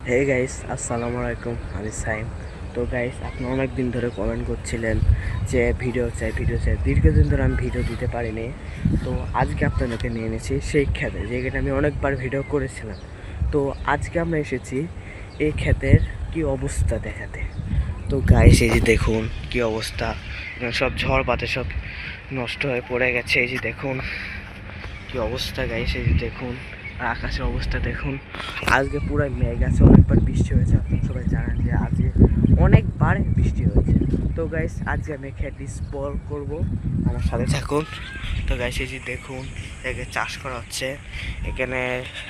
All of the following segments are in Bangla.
হে গাইস, আসসালামু আলাইকুম। আমি সাইম। তো গাইস, আপনি অনেক দিন ধরে কমেন্ট করছিলেন যে ভিডিও চাই। দীর্ঘদিন ধরে আমি ভিডিও দিতে পারিনি। তো আজকে আপনাদেরকে নিয়ে এনেছি সেই ক্ষেতে, যেখানে আমি অনেকবার ভিডিও করেছিলাম। তো আজকে আমরা এসেছি এই ক্ষেতের কি অবস্থা দেখাতে। তো গাইস, এই যে দেখুন কি অবস্থা। সব ঝড় বাতাসে সব নষ্ট হয়ে পড়ে গেছে। এই যে দেখুন কি অবস্থা গাইস, এই যে দেখুন। আর আকাশের অবস্থা দেখুন। আজকে পুরো মেঘ আছে, অনেকবার বৃষ্টি হয়েছে। আপনারা সবাই জানেন যে আজকে অনেকবার বৃষ্টি হয়েছে। তো গাইস, আজকে আমি খেতে স্পল করব, আমার সাথে থাকুন। তো গাইস, এই যে দেখুন এখানে চাষ করা হচ্ছে। এখানে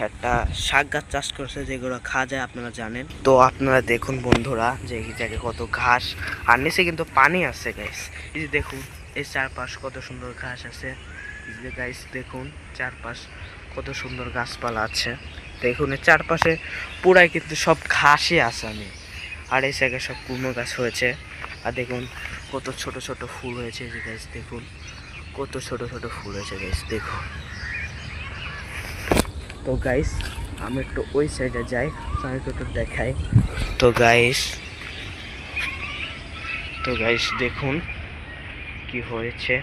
একটা শাক গাছ চাষ করছে, যেগুলো খাওয়া যায়, আপনারা জানেন। তো আপনারা দেখুন বন্ধুরা, যে এই জায়গায় কত ঘাস, আর নিচে কিন্তু পানি আছে গাইস। এই যে দেখুন এই চারপাশ কত সুন্দর ঘাস আছে। এই যে গাইস দেখুন চারপাশ কত সুন্দর গাছপালা আছে। দেখুন এর চারপাশে পুরাই কিন্তু সব ঘাসই আছে। আমি আর এই জায়গায় সব কুমড়ো গাছ হয়েছে। আর দেখুন কত ছোট ছোট ফুল হয়েছে। এই যে গাইস দেখুন কত ছোট ছোট ফুল হয়েছে গাইস দেখুন। তো গাইস, আমি একটু ওই সাইডে যাই, আমি একটু দেখাই। তো গাইস, দেখুন কি হয়েছে।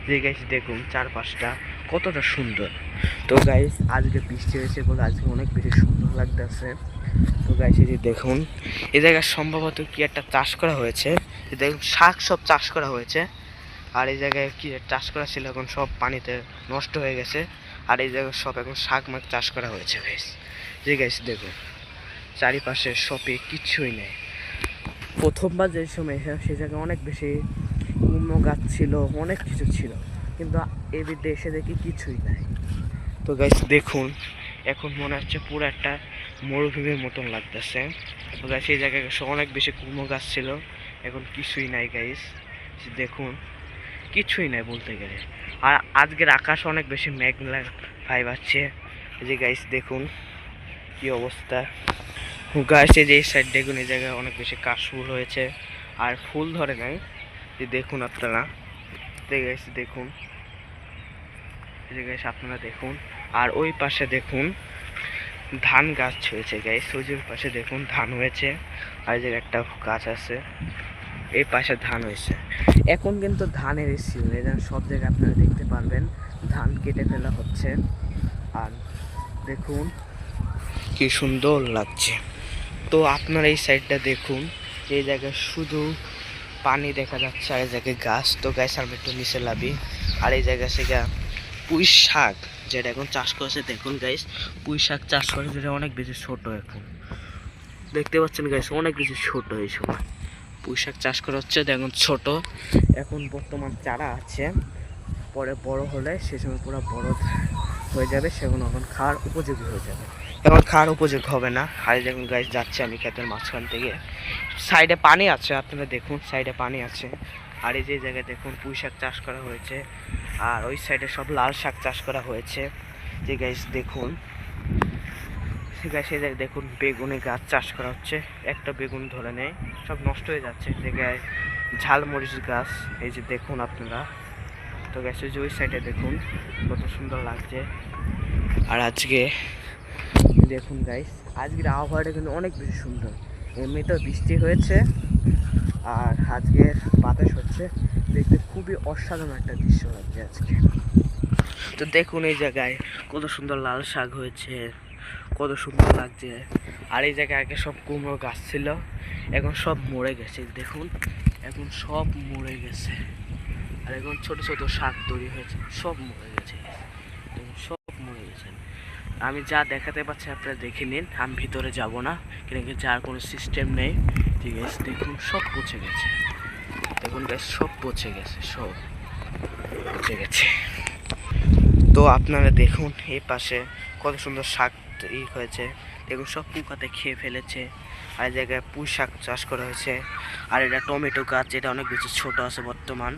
যে গাইস দেখুন চারপাশটা কতটা সুন্দর। তো গাইস, আজকে বৃষ্টি হয়েছে বলে আজকে অনেক বেশি সুন্দর লাগতেছে। তো গাইস, এই যে দেখুন এই জায়গায় সম্ভবত কি একটা চাষ করা হয়েছে। দেখুন শাক সব চাষ করা হয়েছে। আর এই জায়গায় কি চাষ করা ছিল এখন সব পানিতে নষ্ট হয়ে গেছে। আর এই জায়গায় সব এখন শাক মাক চাষ করা হয়েছে গাইস। যে গাইস দেখুন চারিপাশে সবে কিছুই নেই। প্রথমবার যে সময় সে জায়গায় অনেক বেশি কুমড়ো গাছ ছিল, অনেক কিছু ছিল, কিন্তু এই বিদ্যে এসে দেখি কিছুই নাই। তো গাইস দেখুন এখন মনে হচ্ছে পুরো একটা মরুভূমির মতন লাগতেছে। তো গাইস এই জায়গায় অনেক বেশি কুমড়ো গাছ ছিল, এখন কিছুই নাই গাইস। দেখুন কিছুই নাই বলতে গেলে। আর আজকের আকাশ অনেক বেশি মেঘলা ভাইব আছে। এই যে গাইস দেখুন কি অবস্থা। গাইস এই যে এই সাইড দেখুন, এই জায়গায় অনেক বেশি কাশফুল হয়েছে, আর ফুল ধরে নাই। যে দেখুন আপনারা, গাইস দেখুন, এই যে গাইস আপনারা দেখুন। আর ওই পাশে দেখুন ধান গাছ হয়েছে গাইস। ওই যে পাশে দেখুন ধান হয়েছে। আর এই যে একটা গাছ আছে, এই পাশে ধান হয়েছে। এখন কিন্তু ধানের সিজন, সব জায়গায় আপনারা দেখতে পারবেন ধান কেটে ফেলা হচ্ছে। আর দেখুন কি সুন্দর লাগছে। তো আপনারা এই সাইডটা দেখুন, এই জায়গায় শুধু পানি দেখা যাচ্ছে, আর এই জায়গায় গাছ। তো গাছ আমি একটু নিচে লাভি। আর এই জায়গায় সেটা পুঁই শাক যেটা এখন চাষ করেছে। দেখুন গাইস পুঁই শাক চাষ করে, যেটা অনেক বেশি ছোট। এখন দেখতে পাচ্ছেন গাইস অনেক বেশি ছোট। এই সময় পুঁই শাক চাষ করা হচ্ছে, দেখুন ছোট। এখন বর্তমান চারা আছে, পরে বড় হলে সে সময় পুরো বড় হয়ে যাবে, সেগুলো এখন খাওয়ার উপযোগী হয়ে যাবে। এখন খাওয়ার উপযোগী হবে না। আর দেখুন গাইস যাচ্ছে আমি ক্ষেতের মাঝখান থেকে, সাইডে পানি আছে, আপনারা দেখুন সাইডে পানি আছে। আর এই যে জায়গায় দেখুন পুঁই শাক চাষ করা হয়েছে, আর ওই সাইডে সব লাল শাক চাষ করা হয়েছে। যে গাইস দেখুন, গাইস এই জায়গায় দেখুন বেগুনি গাছ চাষ করা হচ্ছে। একটা বেগুন ধরে নেই, সব নষ্ট হয়ে যাচ্ছে। জায়গায় ঝালমরিচ গাছ, এই যে দেখুন আপনারা। তো গাইস ওই যে ওই সাইডে দেখুন কত সুন্দর লাগছে। আর আজকে দেখুন গাইস, আজকের আবহাওয়াটা কিন্তু অনেক বেশি সুন্দর। এমনিতেও বৃষ্টি হয়েছে, আর আজকের বাতাস হচ্ছে, দেখতে খুবই অসাধারণ একটা দৃশ্য লাগছে আজকে। তো দেখুন এই জায়গায় কত সুন্দর লাল শাক হয়েছে, কত সুন্দর লাগছে। আর এই জায়গায় আগে সব কুমড়ো গাছ ছিল, এখন সব মরে গেছে। দেখুন এখন সব মরে গেছে। আর এখন ছোট ছোট শাক তৈরি হয়েছে, সব মরে গেছে। দেখুন সব মরে গেছে। আমি যা দেখাতে পাচ্ছি আপনারা দেখে নিন, আমি ভিতরে যাব না, কিন্তু যার কোনো সিস্টেম নেই। ঠিক আছে দেখুন সব পচে গেছে। দেখুন গাছ সব পচে গেছে, সব পচে গেছে। তো আপনারা দেখুন এই পাশে কত সুন্দর শাক হয়েছে। দেখুন সব পোকাতে খেয়ে ফেলেছে। আর এই জায়গায় পুঁই শাক চাষ করা হয়েছে। আর এটা টমেটো গাছ, যেটা অনেক বেশি ছোট আছে বর্তমান।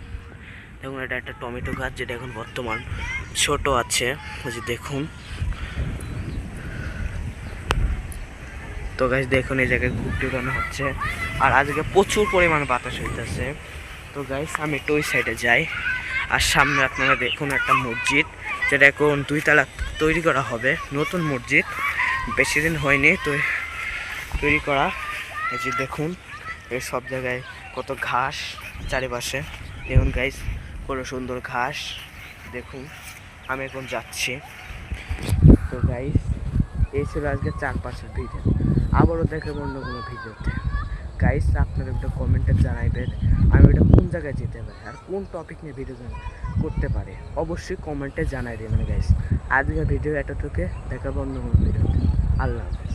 দেখুন এটা একটা টমেটো গাছ, যেটা এখন বর্তমান ছোট আছে। ওই যে দেখুন। তো গাছ দেখুন এই জায়গায় ঘুরতে উড়ানো হচ্ছে, আর আজকে প্রচুর পরিমাণ বাতাস হইতেছে। তো গাইস আমি একটু ওই সাইডে যাই। আর সামনে আপনারা দেখুন একটা মসজিদ, যেটা এখন 2 তলা তৈরি করা হবে, নতুন মসজিদ, বেশি দিন হয়নি। তো তৈরি করা। এই যে দেখুন এই সব জায়গায় কত ঘাস চারিপাশে, দেখুন গাইস কত সুন্দর ঘাস। দেখুন আমি এখন যাচ্ছি। তো গাইস এই ছিল আজকে চারপাশের ভিডিও, আবারও দেখাবো অন্য কোনো ভিডিওতে। গাইস আপনারা একটা কমেন্টে জানাইবেন আমি এটা কোন জায়গায় যেতে পারি আর কোন টপিক নিয়ে ভিডিও করতে পারি, অবশ্যই কমেন্টে জানাই দেবেন গাইস। আজকের ভিডিও এতটুকু, দেখাবো অন্য কোনো ভিডিওতে। আল্লাহ হাফেজ।